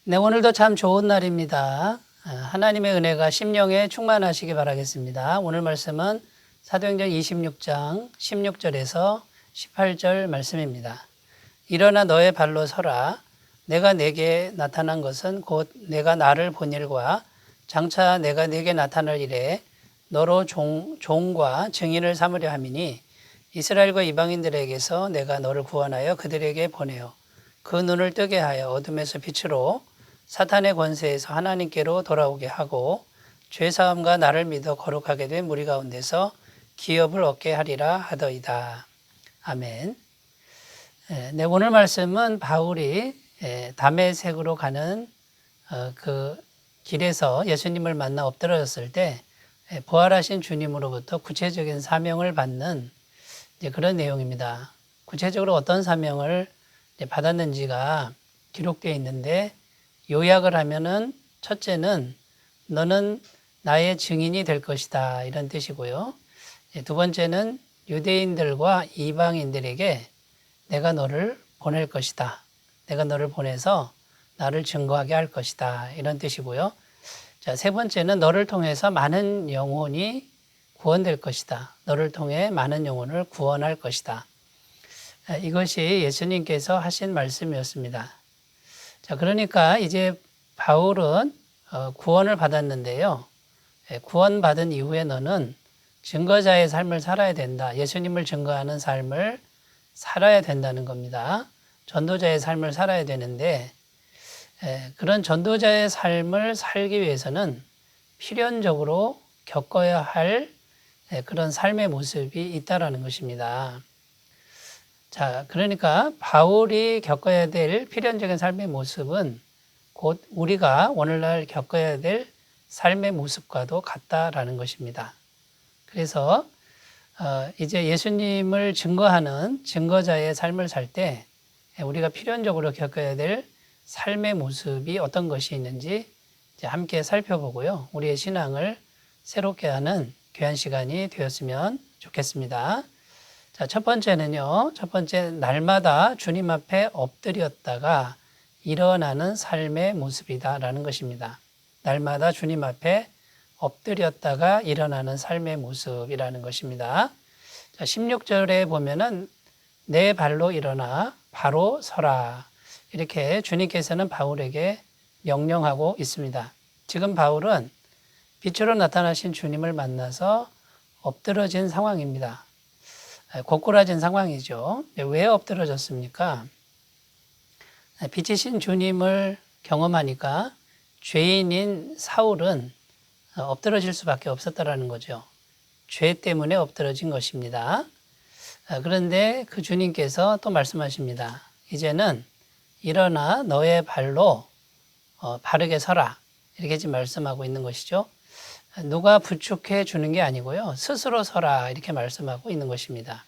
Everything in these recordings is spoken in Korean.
네, 오늘도 참 좋은 날입니다. 하나님의 은혜가 심령에 충만하시기 바라겠습니다. 오늘 말씀은 사도행전 26장 16절에서 18절 말씀입니다. 일어나 너의 발로 서라. 내가 내게 나타난 것은 곧 내가 나를 본 일과 장차 내가 내게 나타날 일에 너로 종과 증인을 삼으려 함이니 이스라엘과 이방인들에게서 내가 너를 구원하여 그들에게 보내어 그 눈을 뜨게 하여 어둠에서 빛으로 사탄의 권세에서 하나님께로 돌아오게 하고 죄사함과 나를 믿어 거룩하게 된 무리 가운데서 기업을 얻게 하리라 하더이다. 아멘. 네, 오늘 말씀은 바울이 다메섹으로 가는 그 길에서 예수님을 만나 엎드러졌을 때 부활하신 주님으로부터 구체적인 사명을 받는 그런 내용입니다. 구체적으로 어떤 사명을 받았는지가 기록되어 있는데 요약을 하면은 첫째는 너는 나의 증인이 될 것이다 이런 뜻이고요. 두 번째는 유대인들과 이방인들에게 내가 너를 보낼 것이다. 내가 너를 보내서 나를 증거하게 할 것이다 이런 뜻이고요. 자, 세 번째는 너를 통해서 많은 영혼이 구원될 것이다. 너를 통해 많은 영혼을 구원할 것이다. 이것이 예수님께서 하신 말씀이었습니다. 자, 그러니까 이제 바울은 구원을 받았는데요. 구원받은 이후에 너는 증거자의 삶을 살아야 된다. 예수님을 증거하는 삶을 살아야 된다는 겁니다. 전도자의 삶을 살아야 되는데 그런 전도자의 삶을 살기 위해서는 필연적으로 겪어야 할 그런 삶의 모습이 있다라는 것입니다. 자, 그러니까 바울이 겪어야 될 필연적인 삶의 모습은 곧 우리가 오늘날 겪어야 될 삶의 모습과도 같다라는 것입니다. 그래서 이제 예수님을 증거하는 증거자의 삶을 살 때 우리가 필연적으로 겪어야 될 삶의 모습이 어떤 것이 있는지 이제 함께 살펴보고요. 우리의 신앙을 새롭게 하는 귀한 시간이 되었으면 좋겠습니다. 자, 첫 번째는요. 첫 번째, 날마다 주님 앞에 엎드렸다가 일어나는 삶의 모습이다라는 것입니다. 날마다 주님 앞에 엎드렸다가 일어나는 삶의 모습이라는 것입니다. 자, 16절에 보면은 내 발로 일어나 바로 서라. 이렇게 주님께서는 바울에게 명령하고 있습니다. 지금 바울은 빛으로 나타나신 주님을 만나서 엎드러진 상황입니다. 고꾸라진 상황이죠. 왜 엎드러졌습니까? 빛이신 주님을 경험하니까 죄인인 사울은 엎드러질 수밖에 없었다라는 거죠. 죄 때문에 엎드러진 것입니다. 그런데 그 주님께서 또 말씀하십니다. 이제는 일어나 너의 발로 바르게 서라. 이렇게 지금 말씀하고 있는 것이죠. 누가 부축해 주는 게 아니고요. 스스로 서라 이렇게 말씀하고 있는 것입니다.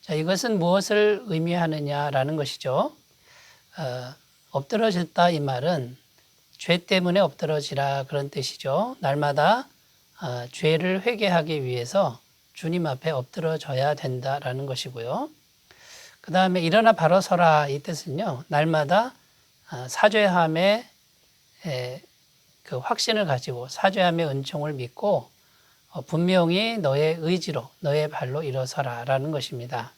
자, 이것은 무엇을 의미하느냐라는 것이죠. 엎드러졌다 이 말은 죄 때문에 엎드러지라 그런 뜻이죠. 날마다 죄를 회개하기 위해서 주님 앞에 엎드러져야 된다라는 것이고요. 그 다음에 일어나 바로 서라 이 뜻은요. 날마다 사죄함의 그 확신을 가지고 사죄함의 은총을 믿고 분명히 너의 의지로 너의 발로 일어서라 라는 것입니다.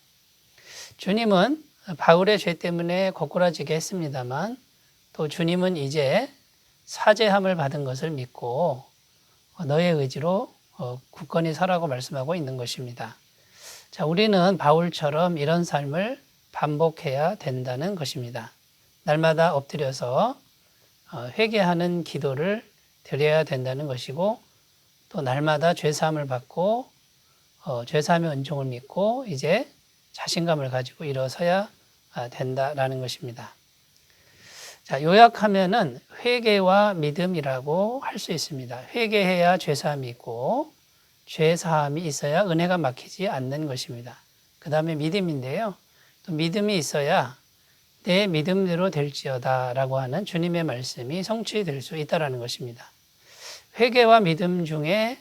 주님은 바울의 죄 때문에 고꾸라지게 했습니다만 또 주님은 이제 사죄함을 받은 것을 믿고 너의 의지로 굳건히 서라고 말씀하고 있는 것입니다. 자, 우리는 바울처럼 이런 삶을 반복해야 된다는 것입니다. 날마다 엎드려서 회개하는 기도를 드려야 된다는 것이고 또 날마다 죄사함을 받고 죄사함의 은총을 믿고 이제 자신감을 가지고 일어서야 된다라는 것입니다. 자, 요약하면은 회개와 믿음이라고 할 수 있습니다. 회개해야 죄사함이 있고 죄사함이 있어야 은혜가 막히지 않는 것입니다. 그 다음에 믿음인데요. 또 믿음이 있어야 내 믿음대로 될지어다 라고 하는 주님의 말씀이 성취될 수 있다는 것입니다. 회개와 믿음 중에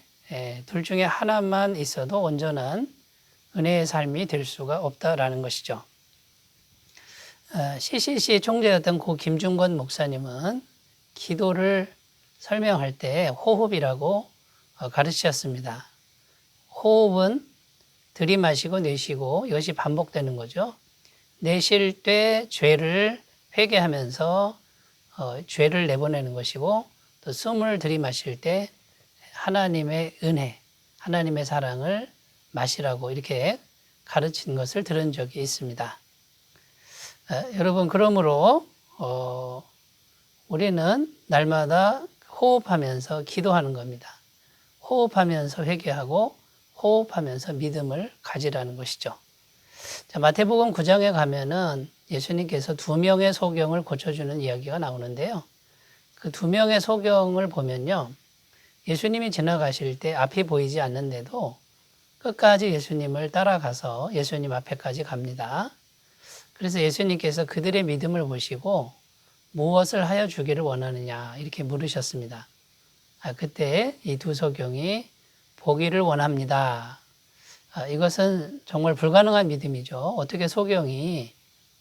둘 중에 하나만 있어도 온전한 은혜의 삶이 될 수가 없다라는 것이죠. CCC 총재였던 고 김중건 목사님은 기도를 설명할 때 호흡이라고 가르치셨습니다. 호흡은 들이마시고 내쉬고 이것이 반복되는 거죠. 내쉴 때 죄를 회개하면서 죄를 내보내는 것이고, 또 숨을 들이마실 때 하나님의 은혜, 하나님의 사랑을 마시라고 이렇게 가르친 것을 들은 적이 있습니다. 여러분, 그러므로 우리는 날마다 호흡하면서 기도하는 겁니다. 호흡하면서 회개하고 호흡하면서 믿음을 가지라는 것이죠. 자, 마태복음 9장에 가면은 예수님께서 2명의 소경을 고쳐주는 이야기가 나오는데요. 그 2명의 소경을 보면요, 예수님이 지나가실 때 앞이 보이지 않는데도 끝까지 예수님을 따라가서 예수님 앞에까지 갑니다. 그래서 예수님께서 그들의 믿음을 보시고 무엇을 하여 주기를 원하느냐 이렇게 물으셨습니다. 그때 이 2 소경이 보기를 원합니다. 이것은 정말 불가능한 믿음이죠. 어떻게 소경이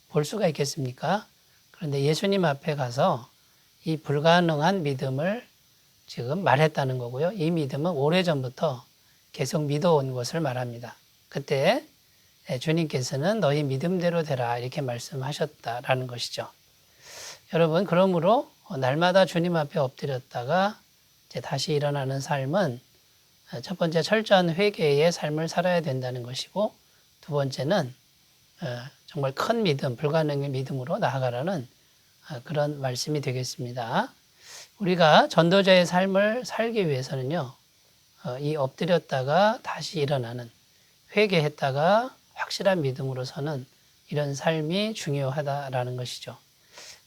볼 수가 있겠습니까? 그런데 예수님 앞에 가서 이 불가능한 믿음을 지금 말했다는 거고요. 이 믿음은 오래전부터 계속 믿어온 것을 말합니다. 그때 주님께서는 너희 믿음대로 되라 이렇게 말씀하셨다라는 것이죠. 여러분, 그러므로 날마다 주님 앞에 엎드렸다가 이제 다시 일어나는 삶은 첫 번째 철저한 회개의 삶을 살아야 된다는 것이고, 두 번째는 정말 큰 믿음, 불가능의 믿음으로 나아가라는 그런 말씀이 되겠습니다. 우리가 전도자의 삶을 살기 위해서는요, 이 엎드렸다가 다시 일어나는, 회개했다가 확실한 믿음으로 서는 이런 삶이 중요하다라는 것이죠.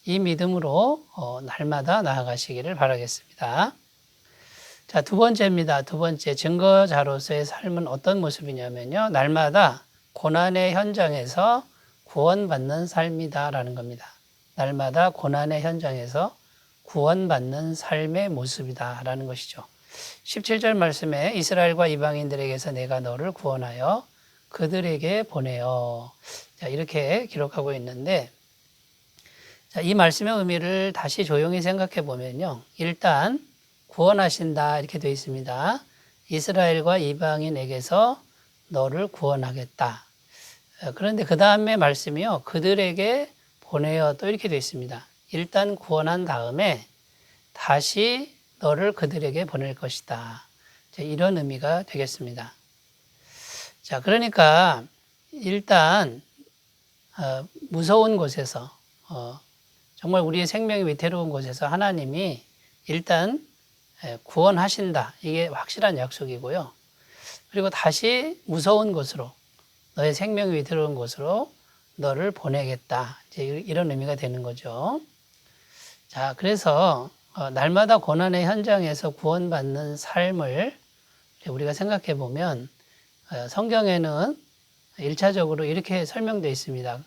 이 믿음으로 날마다 나아가시기를 바라겠습니다. 자, 2번째입니다. 2번째, 증거자로서의 삶은 어떤 모습이냐면요, 날마다 고난의 현장에서 구원받는 삶이다라는 겁니다. 날마다 고난의 현장에서 구원받는 삶의 모습이다라는 것이죠. 17절 말씀에 이스라엘과 이방인들에게서 내가 너를 구원하여 그들에게 보내어, 자, 이렇게 기록하고 있는데, 자, 이 말씀의 의미를 다시 조용히 생각해 보면요, 일단 구원하신다 이렇게 되어 있습니다. 이스라엘과 이방인에게서 너를 구원하겠다. 그런데 그 다음에 말씀이요, 그들에게 보내어 또 이렇게 되어 있습니다. 일단 구원한 다음에 다시 너를 그들에게 보낼 것이다. 이런 의미가 되겠습니다. 자, 그러니까 일단 무서운 곳에서, 정말 우리의 생명이 위태로운 곳에서 하나님이 일단 구원하신다. 이게 확실한 약속이고요. 그리고 다시 무서운 곳으로, 너의 생명이 위태로운 곳으로 너를 보내겠다. 이제 이런 의미가 되는 거죠. 자, 그래서 날마다 고난의 현장에서 구원받는 삶을 우리가 생각해 보면 성경에는 1차적으로 이렇게 설명되어 있습니다.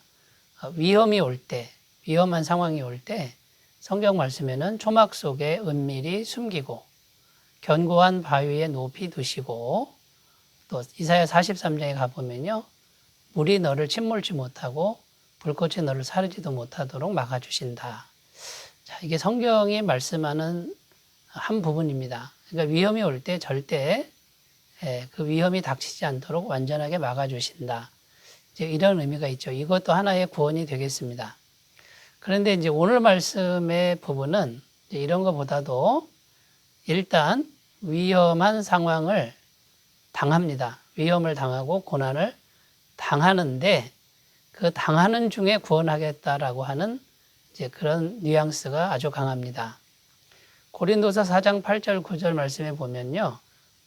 위험이 올 때, 위험한 상황이 올 때 성경 말씀에는 초막 속에 은밀히 숨기고 견고한 바위에 높이 두시고, 또 이사야 43장에 가보면요, 물이 너를 침몰치 못하고 불꽃이 너를 사르지도 못하도록 막아주신다. 자, 이게 성경이 말씀하는 한 부분입니다. 그러니까 위험이 올 때 절대 그 위험이 닥치지 않도록 완전하게 막아주신다. 이제 이런 의미가 있죠. 이것도 하나의 구원이 되겠습니다. 그런데 이제 오늘 말씀의 부분은 이런 것보다도 일단 위험한 상황을 당합니다. 위험을 당하고 고난을 당하는데 그 당하는 중에 구원하겠다라고 하는 이제 그런 뉘앙스가 아주 강합니다. 고린도서 4장 8절 9절 말씀에 보면요,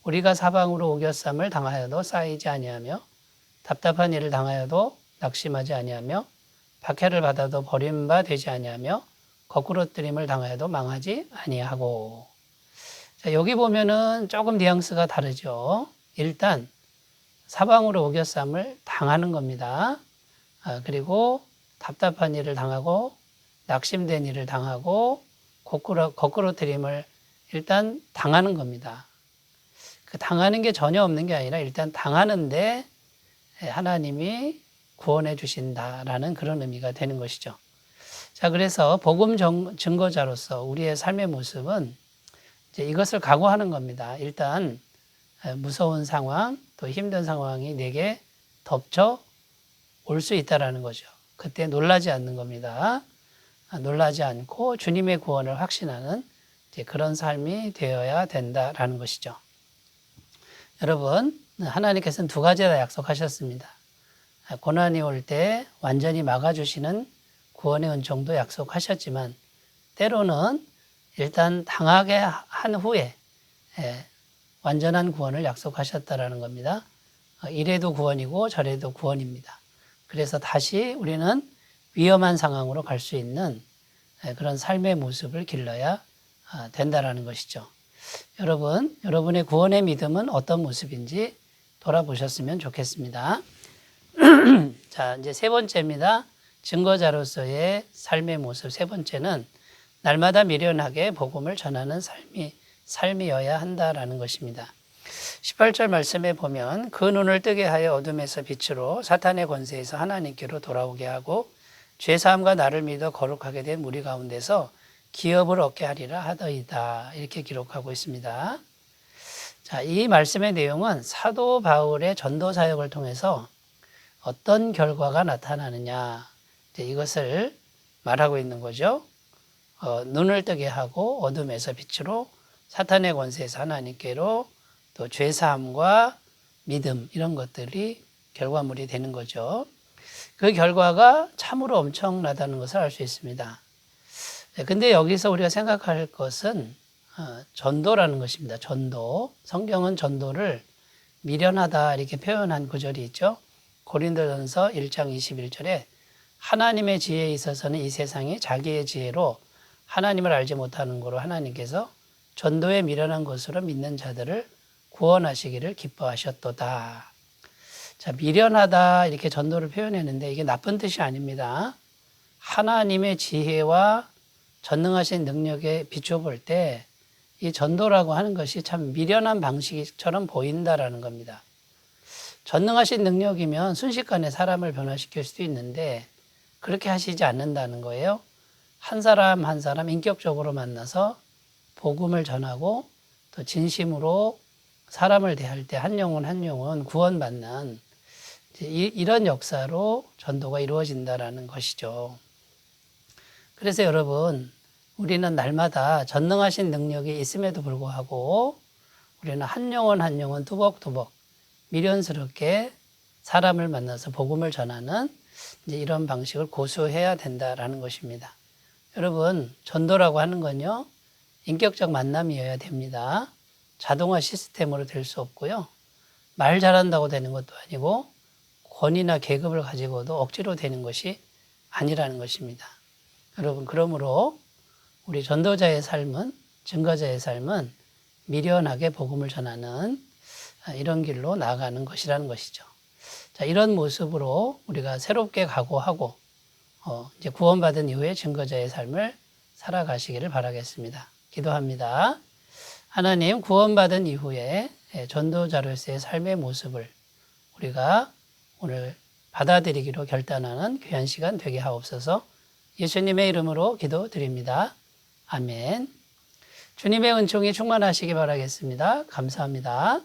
우리가 사방으로 오겨쌈을 당하여도 쌓이지 아니하며 답답한 일을 당하여도 낙심하지 아니하며 박해를 받아도 버림바 되지 아니하며 거꾸로뜨림을 당하여도 망하지 아니하고. 자, 여기 보면은 조금 뉘앙스가 다르죠. 일단 사방으로 오겨쌈을 당하는 겁니다. 그리고 답답한 일을 당하고 낙심된 일을 당하고 거꾸로뜨림을 일단 당하는 겁니다. 그 당하는 게 전혀 없는 게 아니라 일단 당하는데 하나님이 구원해 주신다라는 그런 의미가 되는 것이죠. 자, 자, 그래서 복음 증거자로서 우리의 삶의 모습은 이제 이것을 각오하는 겁니다. 일단 무서운 상황, 또 힘든 상황이 내게 덮쳐 올 수 있다라는 거죠. 그때 놀라지 않는 겁니다. 놀라지 않고 주님의 구원을 확신하는 이제 그런 삶이 되어야 된다라는 것이죠. 여러분, 하나님께서는 두 가지 다 약속하셨습니다. 고난이 올 때 완전히 막아주시는 구원의 은총도 약속하셨지만 때로는 일단 당하게 한 후에 완전한 구원을 약속하셨다라는 겁니다. 이래도 구원이고 저래도 구원입니다. 그래서 다시 우리는 위험한 상황으로 갈 수 있는 그런 삶의 모습을 길러야 된다라는 것이죠. 여러분, 여러분의 구원의 믿음은 어떤 모습인지 돌아보셨으면 좋겠습니다. 자, 이제 세 번째입니다. 증거자로서의 삶의 모습. 세 번째는 날마다 미련하게 복음을 전하는 삶이어야 한다라는 것입니다. 18절 말씀에 보면 그 눈을 뜨게 하여 어둠에서 빛으로 사탄의 권세에서 하나님께로 돌아오게 하고 죄사함과 나를 믿어 거룩하게 된 무리 가운데서 기업을 얻게 하리라 하더이다. 이렇게 기록하고 있습니다. 자, 이 말씀의 내용은 사도 바울의 전도 사역을 통해서 어떤 결과가 나타나느냐, 이것을 말하고 있는 거죠. 눈을 뜨게 하고 어둠에서 빛으로 사탄의 권세에서 하나님께로 또 죄사함과 믿음 이런 것들이 결과물이 되는 거죠. 그 결과가 참으로 엄청나다는 것을 알 수 있습니다. 근데 여기서 우리가 생각할 것은 전도라는 것입니다. 전도. 성경은 전도를 미련하다 이렇게 표현한 구절이 있죠. 고린도전서 1장 21절에 하나님의 지혜에 있어서는 이 세상이 자기의 지혜로 하나님을 알지 못하는 거로 하나님께서 전도에 미련한 것으로 믿는 자들을 구원하시기를 기뻐하셨도다. 자, 미련하다 이렇게 전도를 표현했는데 이게 나쁜 뜻이 아닙니다. 하나님의 지혜와 전능하신 능력에 비춰볼 때 이 전도라고 하는 것이 참 미련한 방식처럼 보인다라는 겁니다. 전능하신 능력이면 순식간에 사람을 변화시킬 수도 있는데 그렇게 하시지 않는다는 거예요. 한 사람 한 사람 인격적으로 만나서 복음을 전하고 또 진심으로 사람을 대할 때 한 영혼 한 영혼 구원받는 이런 역사로 전도가 이루어진다라는 것이죠. 그래서 여러분, 우리는 날마다 전능하신 능력이 있음에도 불구하고 우리는 한 영혼 한 영혼 두벅두벅 미련스럽게 사람을 만나서 복음을 전하는 이제 이런 방식을 고수해야 된다라는 것입니다. 여러분, 전도라고 하는 건요, 인격적 만남이어야 됩니다. 자동화 시스템으로 될 수 없고요. 말 잘한다고 되는 것도 아니고 권위나 계급을 가지고도 억지로 되는 것이 아니라는 것입니다. 여러분, 그러므로 우리 전도자의 삶은, 증거자의 삶은 미련하게 복음을 전하는 이런 길로 나아가는 것이라는 것이죠. 자, 이런 모습으로 우리가 새롭게 각오하고 이제 구원받은 이후에 증거자의 삶을 살아가시기를 바라겠습니다. 기도합니다. 하나님, 구원받은 이후에 전도자로서의 삶의 모습을 우리가 오늘 받아들이기로 결단하는 귀한 시간 되게 하옵소서. 예수님의 이름으로 기도드립니다. 아멘. 주님의 은총이 충만하시기 바라겠습니다. 감사합니다.